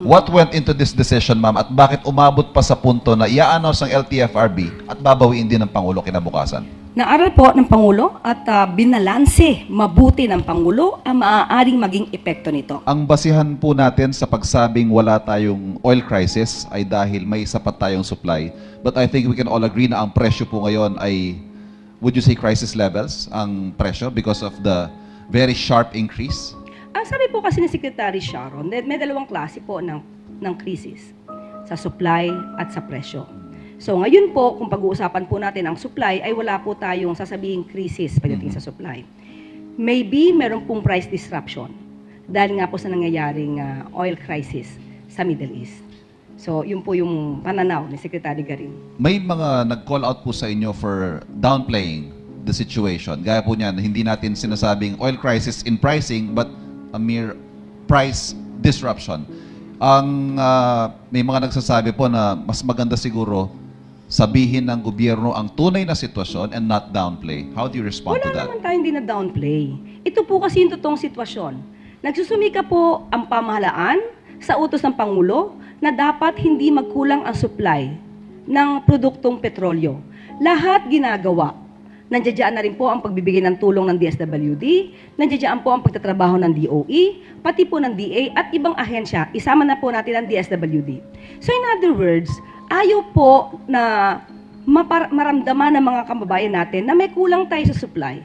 What went into this decision, ma'am, at bakit umabot pa sa punto na i-announce ng LTFRB at babawiin din ng Pangulo kinabukasan? Naaral po ng Pangulo at binalanse mabuti ng Pangulo ang maaaring maging epekto nito. Ang basihan po natin sa pagsabing wala tayong oil crisis ay dahil may sapat tayong supply. But I think we can all agree na ang presyo po ngayon ay, would you say crisis levels, ang presyo because of the very sharp increase? Ang sabi po kasi ni Secretary Sharon, may dalawang klase po ng crisis, sa supply at sa presyo. So ngayon po, kung pag-uusapan po natin ang supply, ay wala po tayong sasabihing crisis pagdating sa supply. Maybe meron pong price disruption dahil nga po sa nangyayaring oil crisis sa Middle East. So yun po yung pananaw ni Secretary Garin. May mga nag-call out po sa inyo for downplaying the situation. Gaya po niyan, hindi natin sinasabing oil crisis in pricing, but a mere price disruption. May mga nagsasabi po na mas maganda siguro sabihin ng gobyerno ang tunay na sitwasyon and not downplay. How do you respond to Wala that? naman tayong hindi na downplay. Ito po kasi yung totoong sitwasyon. Nagsusumika po ang pamahalaan sa utos ng Pangulo na dapat hindi magkulang ang supply ng produktong petrolyo. Lahat ginagawa. Nandiyan na rin po ang pagbibigay ng tulong ng DSWD, nandiyan po ang pagtatrabaho ng DOE, pati po ng DA at ibang ahensya, isama na po natin ang DSWD. So in other words, ayaw po na maramdaman ng mga kababayan natin na may kulang tayo sa supply.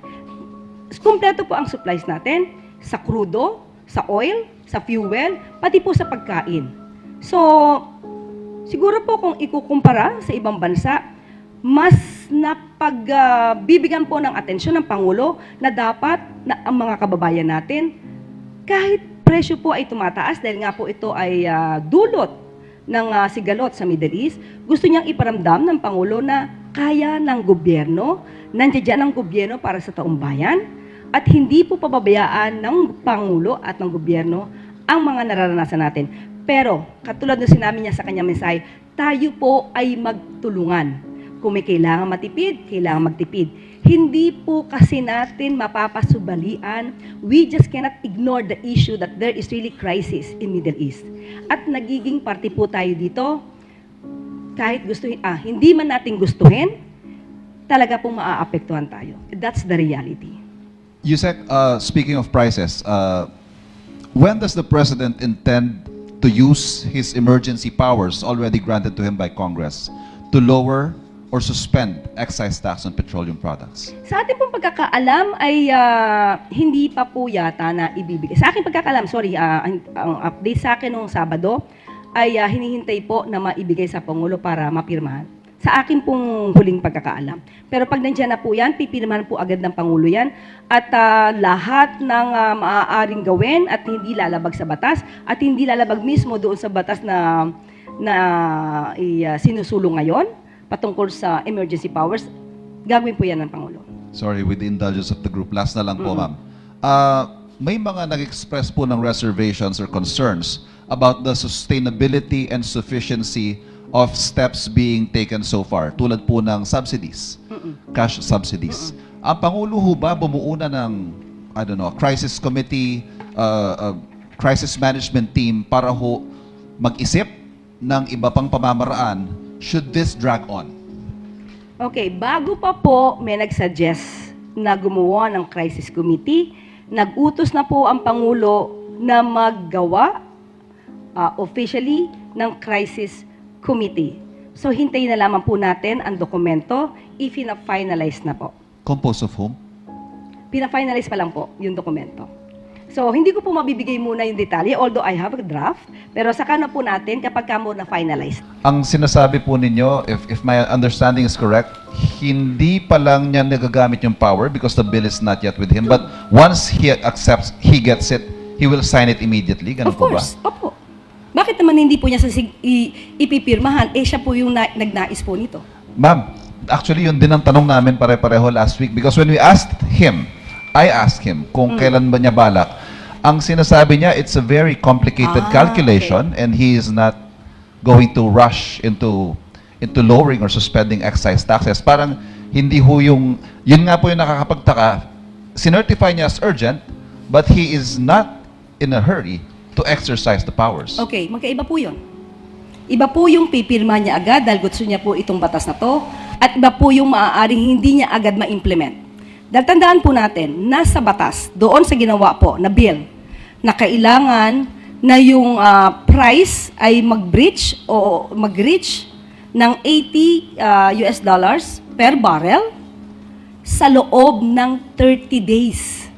Kumpleto po ang supplies natin sa crudo, sa oil, sa fuel, pati po sa pagkain. So, siguro po kung ikukumpara sa ibang bansa, mas napagbibigyan po ng atensyon ng Pangulo na dapat na ang mga kababayan natin, kahit presyo po ay tumataas dahil nga po ito ay dulot ng sigalot sa Middle East, gusto niyang iparamdam ng Pangulo na kaya ng gobyerno, nandiyan ang gobyerno para sa taong bayan, at hindi po pababayaan ng Pangulo at ng gobyerno ang mga nararanasan natin. Pero, katulad ng sinabi niya sa kanyang mensahe, tayo po ay magtulungan. Kung may kailangan matipid, kailangan magtipid. Hindi po kasi natin mapapasubalian. We just cannot ignore the issue that there is really crisis in Middle East. At nagiging parte po tayo dito, kahit gustuhin, hindi man natin gustuhin, talaga pong maaapektuhan tayo. That's the reality. Yusek, speaking of prices, when does the President intend to use his emergency powers already granted to him by Congress to lower or suspend excise tax on petroleum products? Sa ating pong pagkakaalam ay hindi pa po yata na ibibigay. Sa aking pagkakaalam, ang update sa akin noong Sabado ay hinihintay po na maibigay sa Pangulo para mapirmahan. Sa akin pong huling pagkakaalam. Pero pag nandiyan na po yan, pipirmahan po agad ng Pangulo yan at lahat ng maaaring gawin at hindi lalabag sa batas at hindi lalabag mismo doon sa batas na sinusulong ngayon, patungkol sa emergency powers, gagawin po yan ng Pangulo. Sorry, with the indulgence of the group, last na lang po, ma'am. May mga nag-express po ng reservations or concerns about the sustainability and sufficiency of steps being taken so far, tulad po ng subsidies, cash subsidies. Ang Pangulo ho ba bumuuna ng, crisis committee, crisis management team para ho mag-isip ng iba pang pamamaraan should this drag on? Okay, bago pa po may nag-suggest na gumawa ng crisis committee, nag-utos na po ang Pangulo na maggawa officially ng crisis committee. So hintayin na lamang po natin ang dokumento i-finalize na po. Composed of whom? Pina-finalize pa lang po yung dokumento. So, hindi ko po mabibigay muna yung detalye, although I have a draft, pero saka na po natin kapag mo na finalize. Ang sinasabi po ninyo, if my understanding is correct, hindi pa lang niya nagagamit yung power because the bill is not yet with him, but once he accepts, he gets it, he will sign it immediately. Ganun Of po ba? course, opo. Bakit naman hindi po niya ipipirmahan? Siya po yung nagnais po nito. Ma'am, actually yun din ang tanong namin pare-pareho last week because when we asked him, I asked him kung kailan ba niya balak. Ang sinasabi niya, it's a very complicated calculation and he is not going to rush into lowering or suspending excise taxes. Parang hindi ho yun nga po yung nakakapagtaka. Sinertify niya as urgent, but he is not in a hurry to exercise the powers. Okay, magkaiba po yun. Iba po yung pipirma niya agad dahil gusto niya po itong batas na to, at iba po yung maaaring hindi niya agad ma-implement. Dahil tandaan po natin, nasa batas, doon sa ginawa po na bill, na kailangan na yung price ay mag-breach o mag-reach ng $80 per barrel sa loob ng 30 days.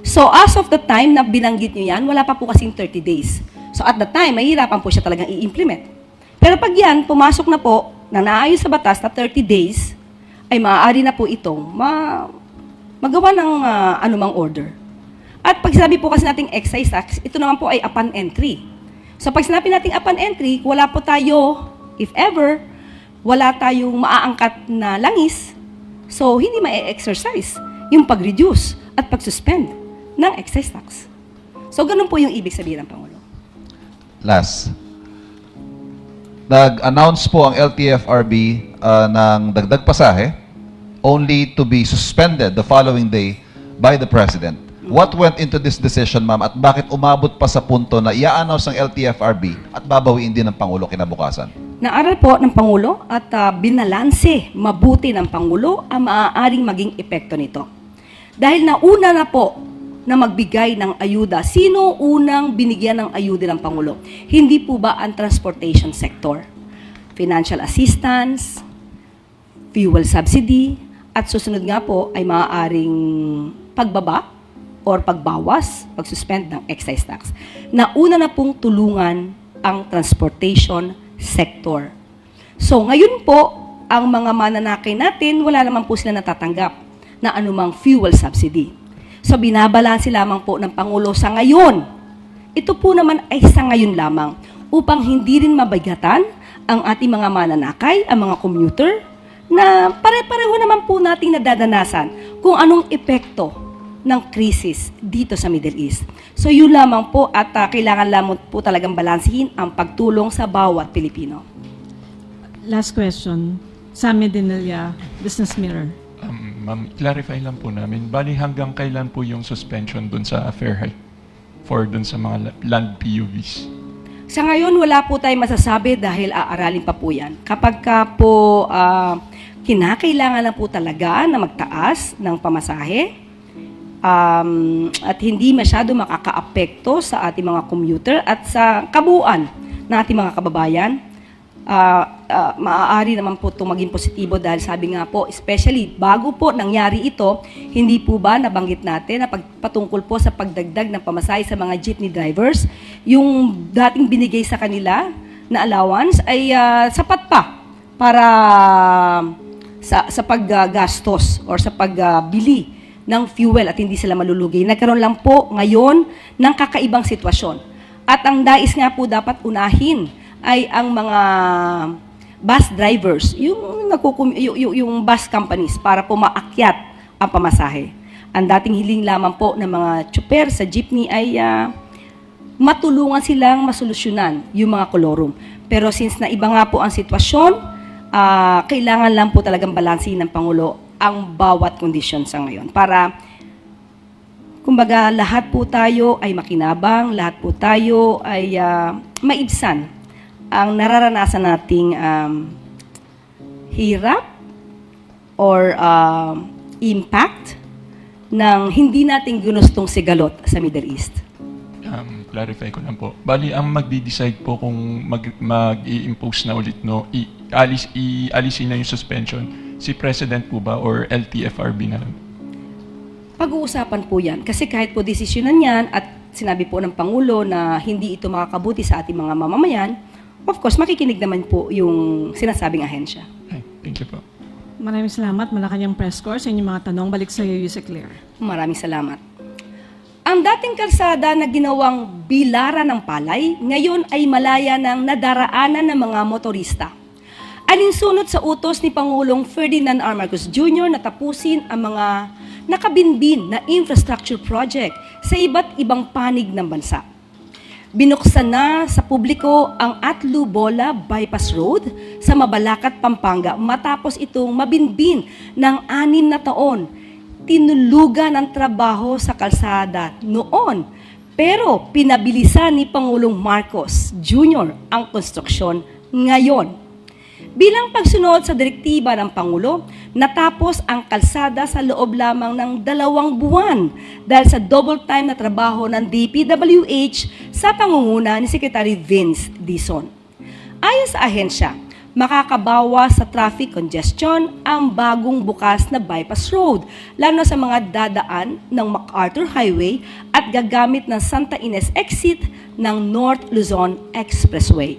So as of the time na binanggit nyo yan, wala pa po kasing 30 days. So at the time, mahirapan po siya talagang i-implement. Pero pag yan, pumasok na po, na naayos sa batas na 30 days, ay maaari na po itong magawa ng anumang order. At pag sinabi po kasi nating excise tax, ito naman po ay upon entry. So pag sinabi nating upon entry, wala po tayo, if ever, wala tayong maaangkat na langis, so hindi ma-exercise yung pag-reduce at pag-suspend ng excise tax. So ganun po yung ibig sabihin ng Pangulo. Last. Nag-announce po ang LTFRB ng dagdag pasahe only to be suspended the following day by the President. What went into this decision, ma'am, at bakit umabot pa sa punto na i-announce ng LTFRB at babawiin din ng Pangulo kinabukasan? Naaral po ng Pangulo at binalanse mabuti ng Pangulo ang maaaring maging epekto nito. Dahil nauna na po na magbigay ng ayuda. Sino unang binigyan ng ayuda ng Pangulo? Hindi po ba ang transportation sector? Financial assistance, fuel subsidy, at susunod nga po ay maaaring pagbaba or pagbawas, pagsuspend ng excise tax. Nauna na pong tulungan ang transportation sector. So ngayon po, ang mga mananakay natin, wala naman po sila natatanggap na anumang fuel subsidy. So binabalanse lamang po ng Pangulo sa ngayon. Ito po naman ay sa ngayon lamang upang hindi rin mabigatan ang ating mga mananakay, ang mga commuter, na pare-pareho naman po nating nadadanasan kung anong epekto ng krisis dito sa Middle East. So yun lamang po at kailangan lamang po talagang balansihin ang pagtulong sa bawat Pilipino. Last question. Sammy Dinilla, Business Mirror. Ma'am, clarify lang po namin. Bali hanggang kailan po yung suspension dun sa fair hike for dun sa mga land PUVs? Sa ngayon, wala po tayong masasabi dahil aaralin pa po yan. Kapag ka po kinakailangan na po talaga na magtaas ng pamasahe at hindi masyado makakaapekto sa ating mga commuter at sa kabuuan ng ating mga kababayan, maaari naman po itong maging positibo dahil sabi nga po, especially bago po nangyari ito, hindi po ba nabanggit natin na patungkol po sa pagdagdag ng pamasahe sa mga jeepney drivers, yung dating binigay sa kanila na allowance ay sapat pa para sa paggastos or sa pagbili ng fuel at hindi sila malulugi. Nagkaroon lang po ngayon ng kakaibang sitwasyon. At ang dais nga po dapat unahin ay ang mga bus drivers, yung bus companies para po maakyat ang pamasahe. Ang dating hiling lamang po ng mga tsuper sa jeepney ay matulungan silang masolusyonan yung mga kolorum. Pero since na iba nga po ang sitwasyon, kailangan lang po talagang balansin ng Pangulo ang bawat kondisyon sa ngayon para kumbaga lahat po tayo ay makinabang, lahat po tayo ay maibsan ang nararanasan nating hirap or impact ng hindi nating ginustong sigalot sa Middle East. Clarify ko lang po. Bali, ang magdi-decide po kung mag-i-impose na ulit, no, i-alisin na yung suspension, si President po ba or LTFRB na lang? Pag-uusapan po yan. Kasi kahit po desisyonan yan at sinabi po ng Pangulo na hindi ito makakabuti sa ating mga mamamayan, of course, makikinig naman po yung sinasabing ahensya. Ay, thank you po. Maraming salamat. Malacanang press corps. Sa inyong mga tanong, balik sa iyo, Yusek Claire. Maraming salamat. Ang dating kalsada na ginawang bilaran ng palay, ngayon ay malaya ng nadaraanan ng mga motorista. Alinsunod sa utos ni Pangulong Ferdinand R. Marcos Jr. na tapusin ang mga nakabinbin na infrastructure project sa iba't ibang panig ng bansa. Binuksan na sa publiko ang Atlu-Bola Bypass Road sa Mabalacat, Pampanga matapos itong mabinbin ng 6 na taon. Tinulugan ang trabaho sa kalsada noon Pero pinabilisan ni Pangulong Marcos Jr. ang konstruksyon ngayon. Bilang pagsunod sa direktiba ng Pangulo, natapos ang kalsada sa loob lamang ng 2 buwan dahil sa double time na trabaho ng DPWH sa pangunguna ni Secretary Vince Dizon. Ayon sa ahensya, makakabawas sa traffic congestion ang bagong bukas na bypass road, lalo sa mga dadaan ng MacArthur Highway at gagamit ng Santa Ines exit ng North Luzon Expressway.